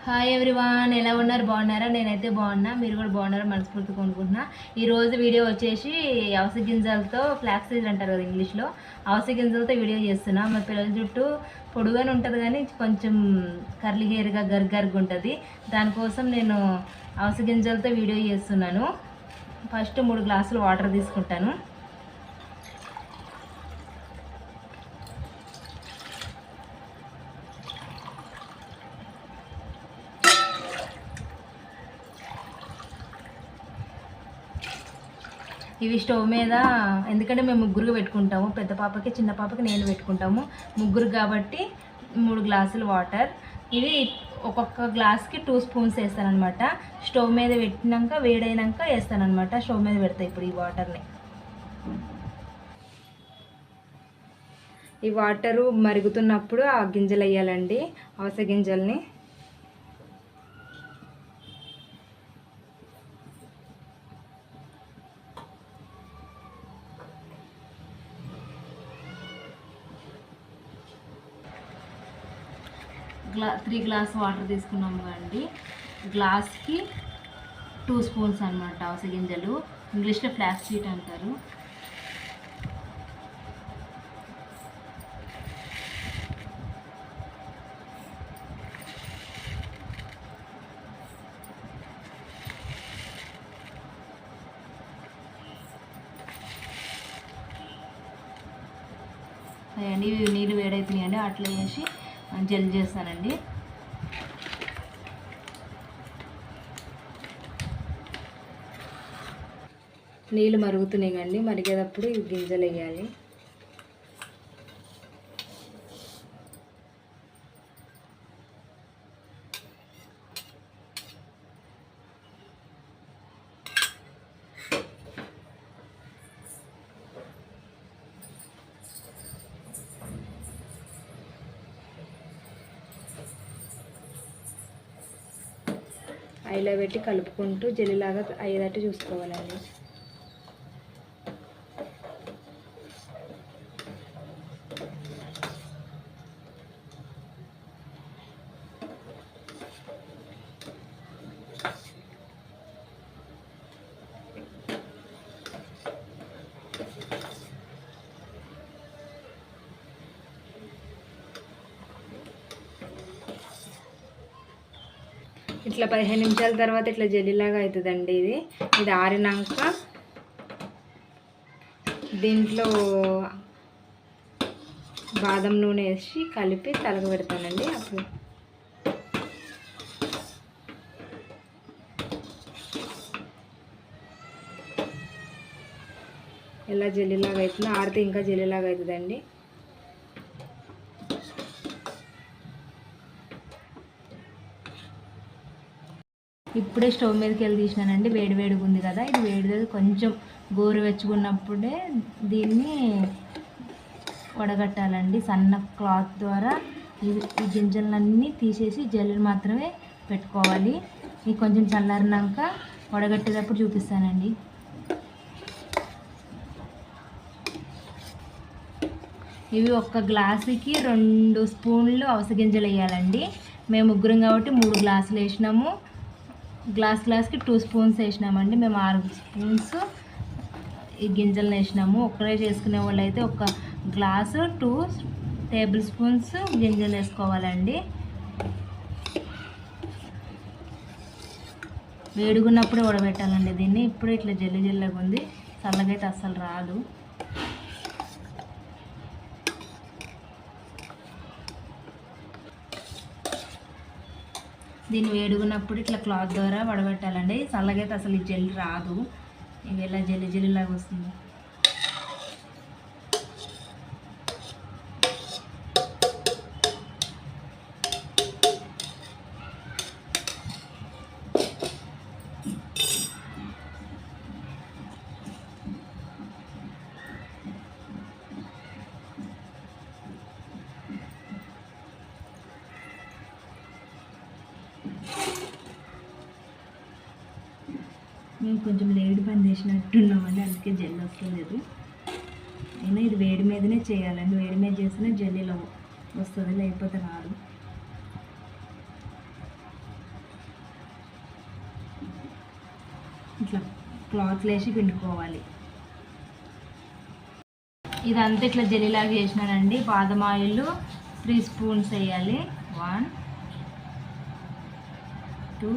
Hi everyone, ఎలా ఉన్నారు? బాగున్నారా? నేనైతే బాగున్నా, మీరు కూడా బాగున్నారా మనస్ఫూర్తిగా అనుకుంటున్నా. ఈరోజు వీడియో వచ్చేసి అవిసె గింజలతో, ఫ్లాక్స్ సీడ్ అంటారు కదా ఇంగ్లీష్లో, అవిసె గింజలతో వీడియో చేస్తున్నా. మా పిల్లల జుట్టు పొడుగానే ఉంటుంది కానీ కొంచెం కర్లీ హెయిర్గా గర్గర్గా ఉంటుంది. దానికోసం నేను అవిసె గింజలతో వీడియో చేస్తున్నాను. ఫస్ట్ 3 గ్లాసులు వాటర్ తీసుకుంటాను. ఇవి స్టవ్ మీద, ఎందుకంటే మేము ముగ్గురుగా పెట్టుకుంటాము. పెద్ద పాపకి, చిన్న పాపకి నేను పెట్టుకుంటాము. ముగ్గురు కాబట్టి 3 గ్లాసులు వాటర్. ఇవి ఒక్కొక్క గ్లాస్కి 2 స్పూన్స్ వేస్తానమాట. స్టవ్ మీద పెట్టినాక వేడైనాక వేస్తానమాట. స్టవ్ మీద పెడతాయి ఇప్పుడు ఈ వాటర్ని. ఈ వాటరు మరుగుతున్నప్పుడు ఆ గింజలు వేయాలండి, అవిసె గింజల్ని. త్రీ గ్లాస్ వాటర్ తీసుకున్నాము అండి. గ్లాస్కి 2 స్పూన్స్ అనమాట అవిసె గింజలు. ఇంగ్లీష్లో ఫ్లాక్స్ సీడ్ అంటారు. అవన్నీ నీళ్ళు వేడైపోయాయండి, అట్లా వేసి జెల్ చేస్తానండి. నీళ్ళు మరుగుతున్నాయి కండి, మరిగేటప్పుడు ఇవి గింజలు వేయాలి. ఐలో పెట్టి కలుపుకుంటూ జెల్లీలాగా అయ్యేటట్టు చూసుకోవాలండి. ఇట్లా 15 నిమిషాల తర్వాత ఇట్లా జెల్లీలాగా అవుతుందండి. ఇది ఆరినాక దీంట్లో బాదం నూనె వేసి కలిపి తలగ పెడతానండి. అప్పుడు ఎలా జెల్లీలాగా అవుతుందో, ఆడితే ఇంకా జెల్లీలాగా అవుతుందండి. ఇప్పుడే స్టవ్ మీదకి వెళ్ళి తీసినానండి. వేడివేడిగా ఉంది కదా, ఇది వేడిగా కొంచెం గోరువెచ్చుకున్నప్పుడే దీన్ని వడగట్టాలండి. సన్న క్లాత్ ద్వారా ఈ గింజలన్నీ తీసేసి జల్లులు మాత్రమే పెట్టుకోవాలి. ఇది కొంచెం చల్లారినాక వడగట్టేటప్పుడు చూపిస్తానండి. ఇవి ఒక్క గ్లాసుకి 2 స్పూన్లు అవిసె గింజలు వేయాలండి. మేము ముగ్గురం కాబట్టి 3 గ్లాసులు వేసినాము. గ్లాస్కి 2 స్పూన్స్ వేసినామండి. మేము 6 స్పూన్స్ ఈ గింజలను వేసినాము. ఒక్కరే చేసుకునే వాళ్ళు అయితే ఒక గ్లాసు 2 టేబుల్ స్పూన్స్ గింజలు వేసుకోవాలండి. వేడుగున్నప్పుడే ఉడబెట్టాలండి దీన్ని. ఇప్పుడు ఇట్లా జల్లిగా ఉంది, చల్లగైతే అస్సలు రాదు. దీన్ని వేడుకున్నప్పుడు ఇట్లా క్లాత్ ద్వారా వడబెట్టాలండి. చల్లగైతే అసలు ఈ జెల్ రాదు. ఇవి ఎలా జెల్లీలాగా వస్తుంది. మేము కొంచెం లేట్ పని చేసినట్టున్నామండి, అందుకే జెల్ వస్తలేదు. అయినా ఇది వేడి మీదనే చేయాలండి. వేడి మీద చేస్తేనే జెల్లీలో వస్తుంది, లేకపోతే రాదు. క్లాత్లు వేసి పిండుకోవాలి. ఇదంతా ఇట్లా జెల్లీలాగా చేసినానండి. బాదం ఆయిల్ 3 స్పూన్స్ వేయాలి. 1 2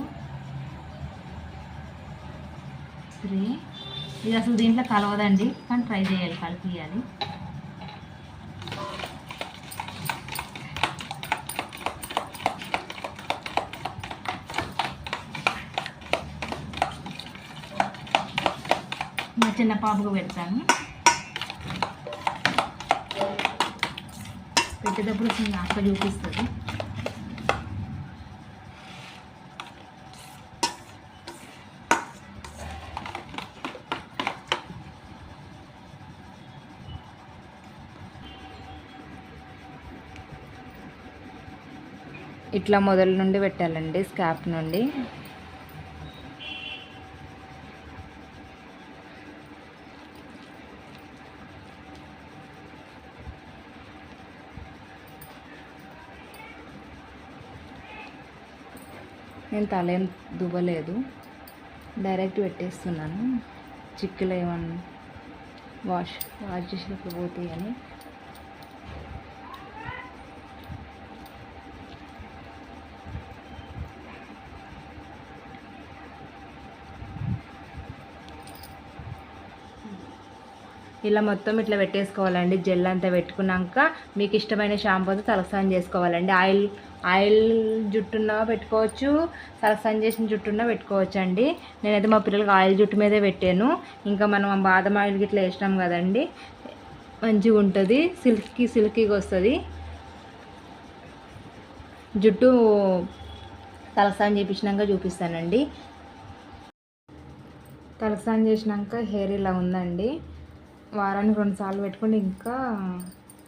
3. ఇది అసలు దీంట్లో కలవదండి, కానీ ట్రై చేయాలి, కలిపియాలి. మా చిన్న పాపకు పెడతాను. పెట్టేటప్పుడు అక్క చూపిస్తుంది. ఇట్లా మొదలు నుండి పెట్టాలండి, స్కాప్ నుండి. నేను తల ఏం దువ్వలేదు, డైరెక్ట్ పెట్టేస్తున్నాను. చిక్కులు ఏమన్నా వాష్ చేసిపోతాయి అని. ఇలా మొత్తం ఇట్లా పెట్టేసుకోవాలండి. జెల్ అంతా పెట్టుకున్నాక మీకు ఇష్టమైన షాంపూతో తలస్నానం చేసుకోవాలండి. ఆయిల్ జుట్టున్నా పెట్టుకోవచ్చు, తలస్నానం చేసిన జుట్టున్నా పెట్టుకోవచ్చు అండి. నేనైతే మా పిల్లలకి ఆయిల్ జుట్టు మీదే పెట్టాను. ఇంకా మనం బాదం ఆయిల్ గిట్లా వేసినాం కదండి, మంచిగా ఉంటుంది, సిల్కీగా వస్తుంది జుట్టు. తలస్నానం చేయించినాక చూపిస్తానండి. తలస్నానం చేసినాక హెయిర్ ఇలా ఉందండి. వారానికి 2 సార్లు పెట్టుకుంటే ఇంకా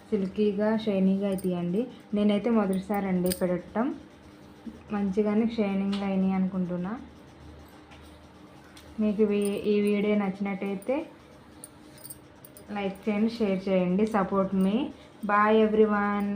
సిల్కీగా షైనీగా అవుతాయండి. నేనైతే మొదటిసారి అండి పెట్టడం, మంచిగానే షైనింగ్ అయినాయి అనుకుంటున్నా. మీకు ఈ వీడియో నచ్చినట్టయితే లైక్ చేయండి, షేర్ చేయండి. Support me. Bye everyone.